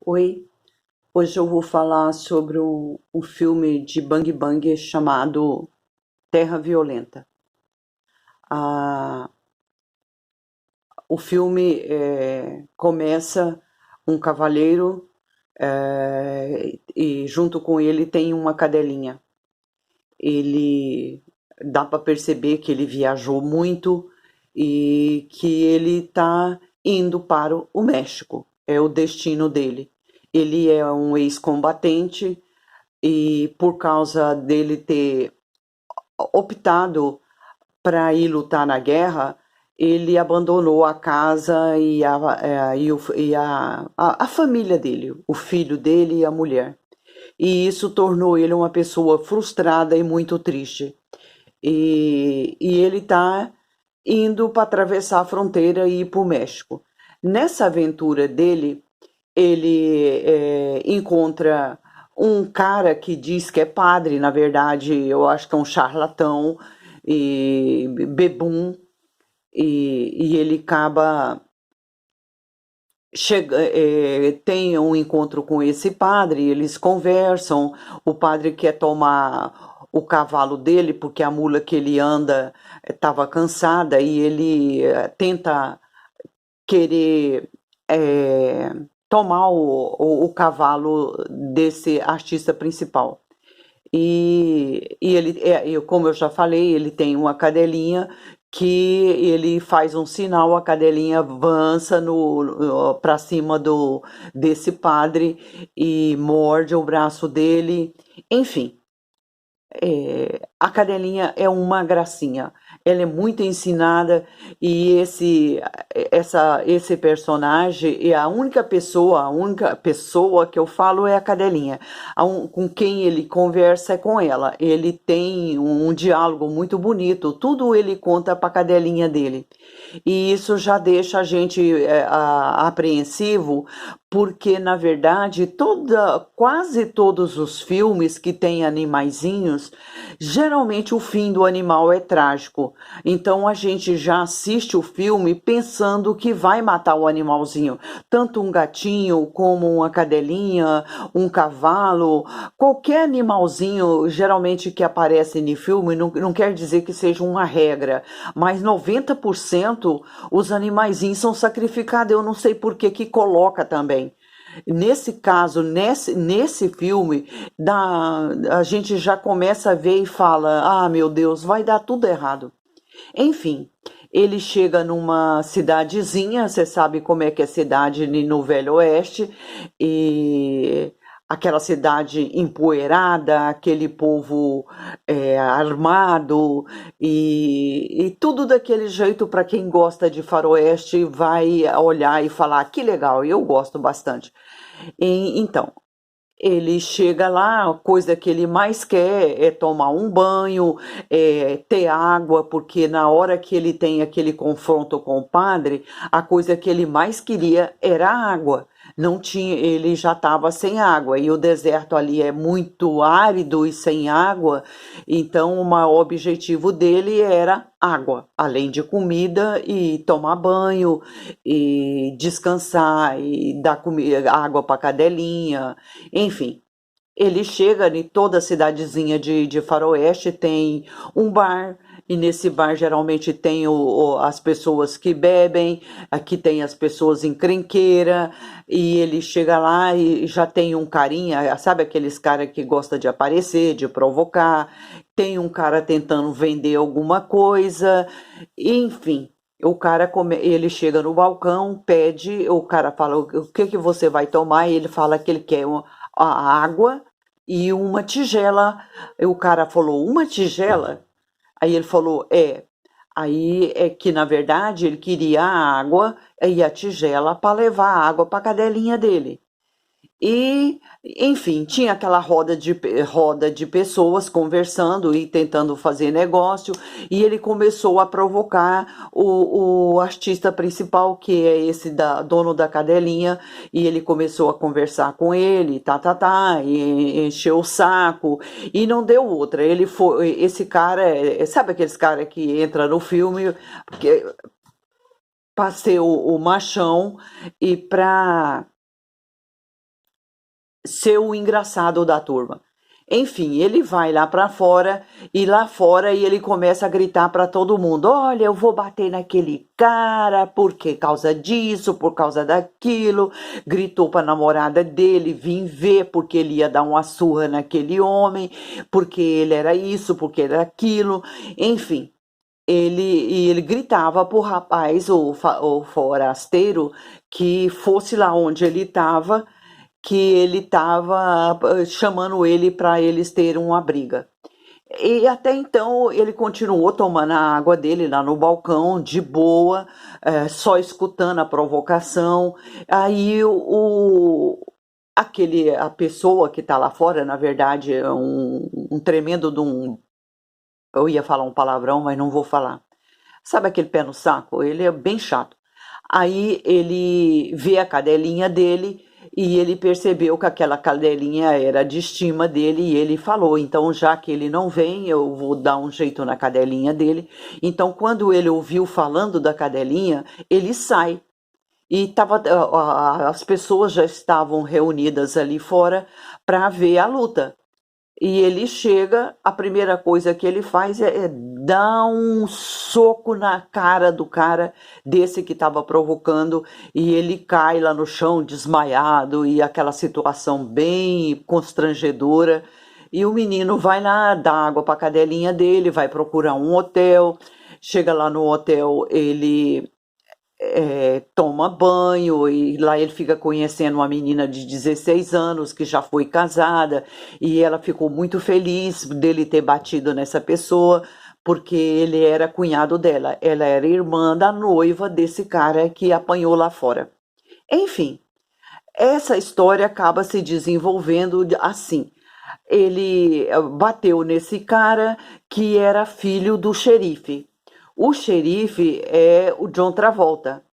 Oi, hoje eu vou falar sobre um filme de Bang Bang chamado Terra Violenta. Ah, o filme começa um cavaleiro e junto com ele tem uma cadelinha. Ele dá para perceber que ele viajou muito e que ele está indo para o México. É o destino dele. Ele é um ex-combatente e por causa dele ter optado para ir lutar na guerra, ele abandonou a casa e a família dele, o filho dele e a mulher. E isso tornou ele uma pessoa frustrada e muito triste. E ele está indo para atravessar a fronteira e ir para o México. Nessa aventura dele, ele encontra um cara que diz que é padre, na verdade, eu acho que é um charlatão e bebum, e ele acaba tem um encontro com esse padre, eles conversam, o padre quer tomar o cavalo dele porque a mula que ele anda estava cansada e ele tenta querer é, tomar o cavalo desse artista principal. E ele, como eu já falei, ele tem uma cadelinha que ele faz um sinal, a cadelinha avança para cima desse padre e morde o braço dele. Enfim, a cadelinha é uma gracinha. Ela é muito ensinada e esse personagem é a única pessoa que eu falo é a cadelinha. Com quem ele conversa é com ela. Ele tem um diálogo muito bonito. Tudo ele conta para a cadelinha dele. E isso já deixa a gente apreensivo, porque na verdade quase todos os filmes que têm animaizinhos, geralmente o fim do animal é trágico. Então a gente já assiste o filme pensando que vai matar o animalzinho, tanto um gatinho como uma cadelinha, um cavalo, qualquer animalzinho geralmente que aparece no filme não quer dizer que seja uma regra, mas 90% os animaizinhos são sacrificados. Eu não sei por que que coloca também. Nesse caso, nesse filme, a gente já começa a ver e fala: ah, meu Deus, vai dar tudo errado. Enfim, ele chega numa cidadezinha, você sabe como é que é cidade no Velho Oeste, e aquela cidade empoeirada, aquele povo armado, e tudo daquele jeito para quem gosta de faroeste vai olhar e falar: que legal, eu gosto bastante. Então, ele chega lá, a coisa que ele mais quer é tomar um banho, ter água, porque na hora que ele tem aquele confronto com o padre, a coisa que ele mais queria era água. Não tinha, ele já estava sem água e o deserto ali é muito árido e sem água, então o maior objetivo dele era água, além de comida e tomar banho e descansar e dar água para a cadelinha. Enfim, ele chega em toda cidadezinha de faroeste, tem um bar, e nesse bar geralmente tem as pessoas que bebem, aqui tem as pessoas encrenqueira, e ele chega lá e já tem um carinha, sabe aqueles caras que gosta de aparecer, de provocar, tem um cara tentando vender alguma coisa, enfim. Ele chega no balcão, pede, o cara fala: o que que você vai tomar? E ele fala que ele quer a água e uma tigela. E o cara falou: uma tigela? Aí ele falou: é. Aí é que na verdade ele queria a água e a tigela para levar a água para a cadelinha dele. E, enfim, tinha aquela roda de pessoas conversando e tentando fazer negócio, e ele começou a provocar o artista principal, que é esse dono da cadelinha, e ele começou a conversar com ele, e encheu o saco, e não deu outra. Ele foi, esse cara, sabe aqueles cara que entra no filme, porque para ser o machão e para ser o engraçado da turma. Enfim, ele vai lá para fora e lá fora ele começa a gritar para todo mundo: Olha, eu vou bater naquele cara por causa disso, por causa daquilo. Gritou para a namorada dele vir ver porque ele ia dar uma surra naquele homem, porque ele era isso, porque era aquilo. Enfim, ele gritava pro rapaz, o forasteiro, que fosse lá onde ele estava, que ele estava chamando ele para eles terem uma briga. E até então ele continuou tomando a água dele lá no balcão, de boa, só escutando a provocação. Aí a pessoa que está lá fora, na verdade, é um tremendo de um. Eu ia falar um palavrão, mas não vou falar. Sabe aquele pé no saco? Ele é bem chato. Aí ele vê a cadelinha dele e ele percebeu que aquela cadelinha era de estima dele e ele falou: então, já que ele não vem, eu vou dar um jeito na cadelinha dele. Então, quando ele ouviu falando da cadelinha, ele sai. E as pessoas já estavam reunidas ali fora para ver a luta. E ele chega, a primeira coisa que ele faz é dar um soco na cara do cara desse que estava provocando, e ele cai lá no chão desmaiado, e aquela situação bem constrangedora. E o menino vai lá, dá água para a cadelinha dele, vai procurar um hotel. Chega lá no hotel, ele toma banho e lá ele fica conhecendo uma menina de 16 anos que já foi casada, e ela ficou muito feliz dele ter batido nessa pessoa, porque ele era cunhado dela, ela era irmã da noiva desse cara que apanhou lá fora. Enfim, essa história acaba se desenvolvendo assim. Ele bateu nesse cara que era filho do xerife. O xerife é o John Travolta.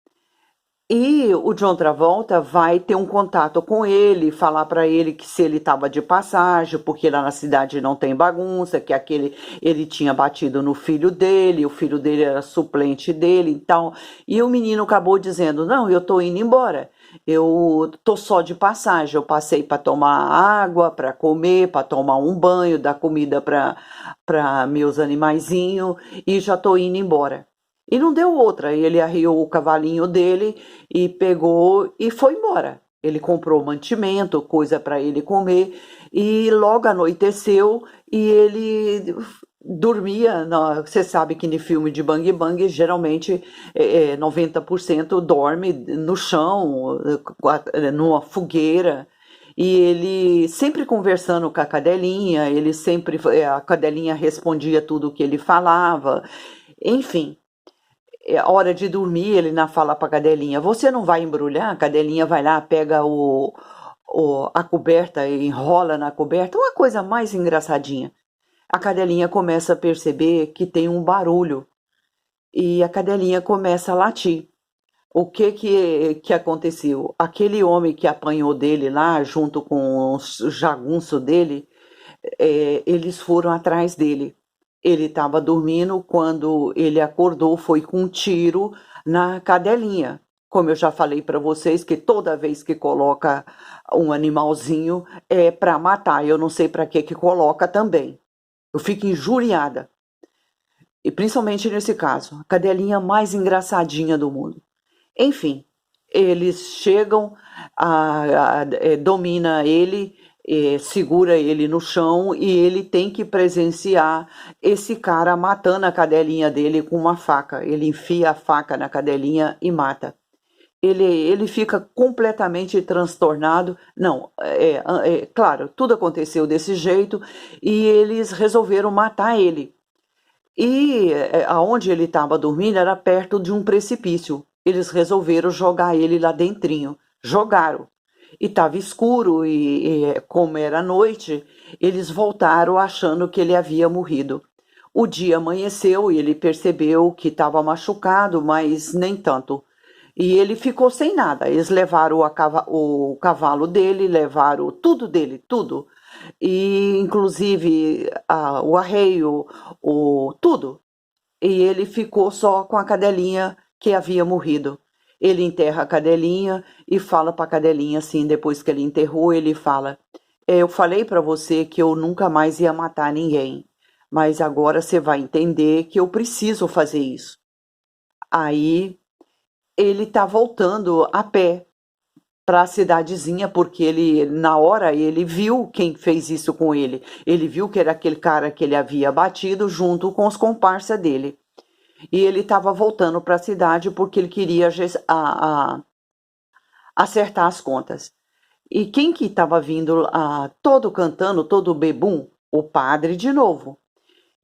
E o John Travolta vai ter um contato com ele, falar para ele que se ele estava de passagem, porque lá na cidade não tem bagunça, que ele tinha batido no filho dele, o filho dele era suplente dele, então. E o menino acabou dizendo: "Não, eu tô indo embora. Eu tô só de passagem. Eu passei para tomar água, para comer, para tomar um banho, dar comida para meus animaizinhos e já tô indo embora." E não deu outra. Ele arriou o cavalinho dele e pegou e foi embora. Ele comprou mantimento, coisa para ele comer, e logo anoiteceu e ele dormia. Você sabe que no filme de Bang Bang, geralmente 90% dorme no chão, numa fogueira. E ele sempre conversando com a cadelinha, a cadelinha respondia tudo o que ele falava. Enfim, é hora de dormir, ele na fala pra cadelinha: "Você não vai embrulhar?" A cadelinha vai lá, pega a coberta e enrola na coberta. Uma coisa mais engraçadinha. A cadelinha começa a perceber que tem um barulho e a cadelinha começa a latir. O que aconteceu? Aquele homem que apanhou dele lá, junto com o jagunço dele, eles foram atrás dele. Ele estava dormindo, quando ele acordou foi com um tiro na cadelinha. Como eu já falei para vocês, que toda vez que coloca um animalzinho é para matar. Eu não sei para que coloca também. Eu fico injuriada. E principalmente nesse caso, a cadelinha mais engraçadinha do mundo. Enfim, eles chegam, domina ele, segura ele no chão e ele tem que presenciar esse cara matando a cadelinha dele com uma faca. Ele enfia a faca na cadelinha e mata. Ele fica completamente transtornado. Não, claro, tudo aconteceu desse jeito e eles resolveram matar ele. E aonde ele estava dormindo era perto de um precipício. Eles resolveram jogar ele lá dentrinho. Jogaram. E estava escuro e como era noite, eles voltaram achando que ele havia morrido. O dia amanheceu e ele percebeu que estava machucado, mas nem tanto. E ele ficou sem nada. Eles levaram o cavalo dele, levaram tudo dele, tudo. E inclusive o arreio, tudo. E ele ficou só com a cadelinha que havia morrido. Ele enterra a cadelinha e fala para a cadelinha assim, depois que ele enterrou, ele fala: eu falei para você que eu nunca mais ia matar ninguém, mas agora você vai entender que eu preciso fazer isso. Aí ele tá voltando a pé para a cidadezinha, porque ele, na hora, ele viu quem fez isso com ele. Ele viu que era aquele cara que ele havia batido junto com os comparsas dele. E ele estava voltando para a cidade porque ele queria acertar as contas. E quem que estava vindo todo cantando, todo bebum? O padre de novo.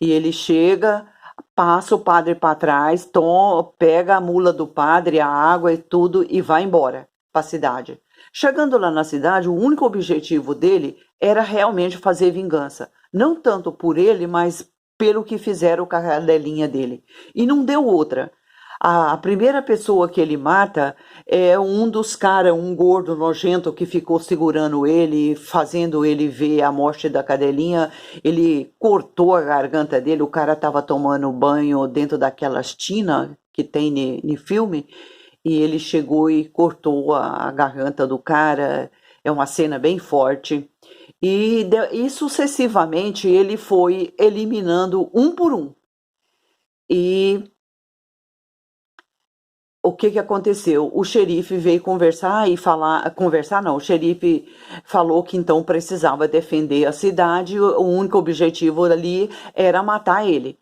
E ele chega, passa o padre para trás, pega a mula do padre, a água e tudo e vai embora para a cidade. Chegando lá na cidade, o único objetivo dele era realmente fazer vingança. Não tanto por ele, mas pelo que fizeram com a cadelinha dele. E não deu outra. A primeira pessoa que ele mata é um dos caras, um gordo nojento que ficou segurando ele, fazendo ele ver a morte da cadelinha. Ele cortou a garganta dele, o cara estava tomando banho dentro daquelas tinas que tem no filme, e ele chegou e cortou a garganta do cara. É uma cena bem forte. E sucessivamente ele foi eliminando um por um. E o que que aconteceu? O xerife veio conversar e falar, conversar não, o xerife falou que então precisava defender a cidade, o único objetivo ali era matar ele,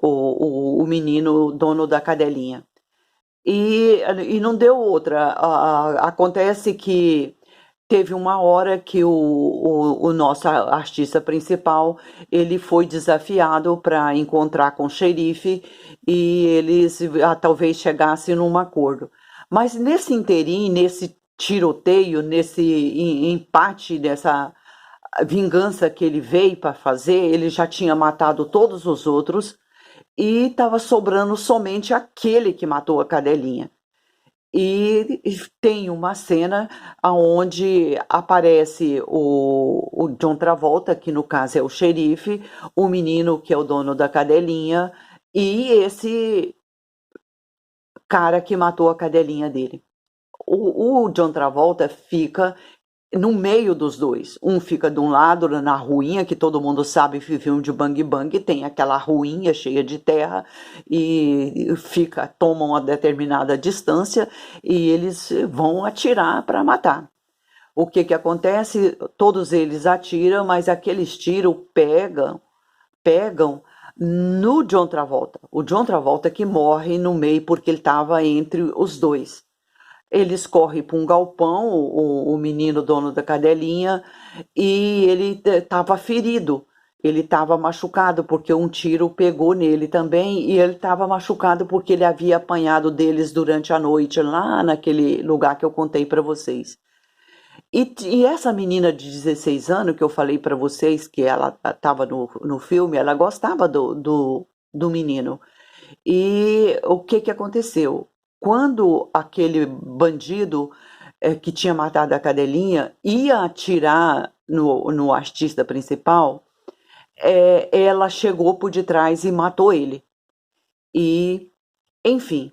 o menino dono da cadelinha. E não deu outra. Acontece que teve uma hora que o nosso artista principal, ele foi desafiado para encontrar com o xerife e eles talvez chegassem num acordo. Mas nesse interim, nesse tiroteio, nesse empate, dessa vingança que ele veio para fazer, ele já tinha matado todos os outros e estava sobrando somente aquele que matou a cadelinha. E tem uma cena onde aparece o John Travolta, que no caso é o xerife, o menino que é o dono da cadelinha, e esse cara que matou a cadelinha dele. O John Travolta fica no meio dos dois. Um fica de um lado, na ruinha, que todo mundo sabe que filme de Bang Bang tem aquela ruinha cheia de terra e toma uma determinada distância e eles vão atirar para matar. O que que acontece? Todos eles atiram, mas aqueles tiros pegam no John Travolta. O John Travolta que morre no meio porque ele estava entre os dois. Eles correm para um galpão, o menino dono da cadelinha, e ele estava ferido. Ele estava machucado porque um tiro pegou nele também, e ele estava machucado porque ele havia apanhado deles durante a noite, lá naquele lugar que eu contei para vocês. E essa menina de 16 anos que eu falei para vocês, que ela estava no filme, ela gostava do menino. E o que que aconteceu? Quando aquele bandido que tinha matado a cadelinha ia atirar no artista principal, ela chegou por detrás e matou ele. E, enfim,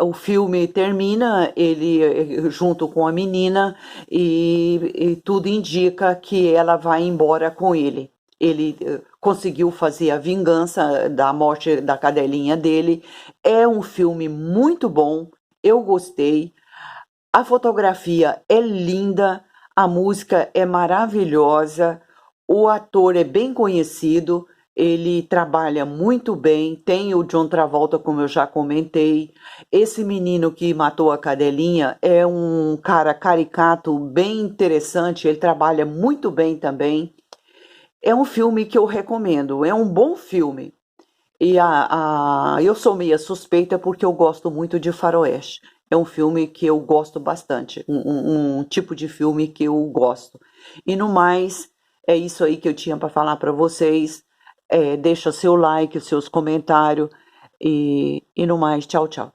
o filme termina, ele junto com a menina, e tudo indica que ela vai embora com ele. Ele conseguiu fazer a vingança da morte da cadelinha dele. É um filme muito bom, eu gostei. A fotografia é linda, a música é maravilhosa, o ator é bem conhecido, ele trabalha muito bem, tem o John Travolta, como eu já comentei. Esse menino que matou a cadelinha é um cara caricato, bem interessante, ele trabalha muito bem também. É um filme que eu recomendo, é um bom filme. E eu sou meia suspeita porque eu gosto muito de faroeste. É um filme que eu gosto bastante, um tipo de filme que eu gosto. E no mais, é isso aí que eu tinha para falar para vocês. Deixa seu like, seus comentários e no mais, tchau, tchau.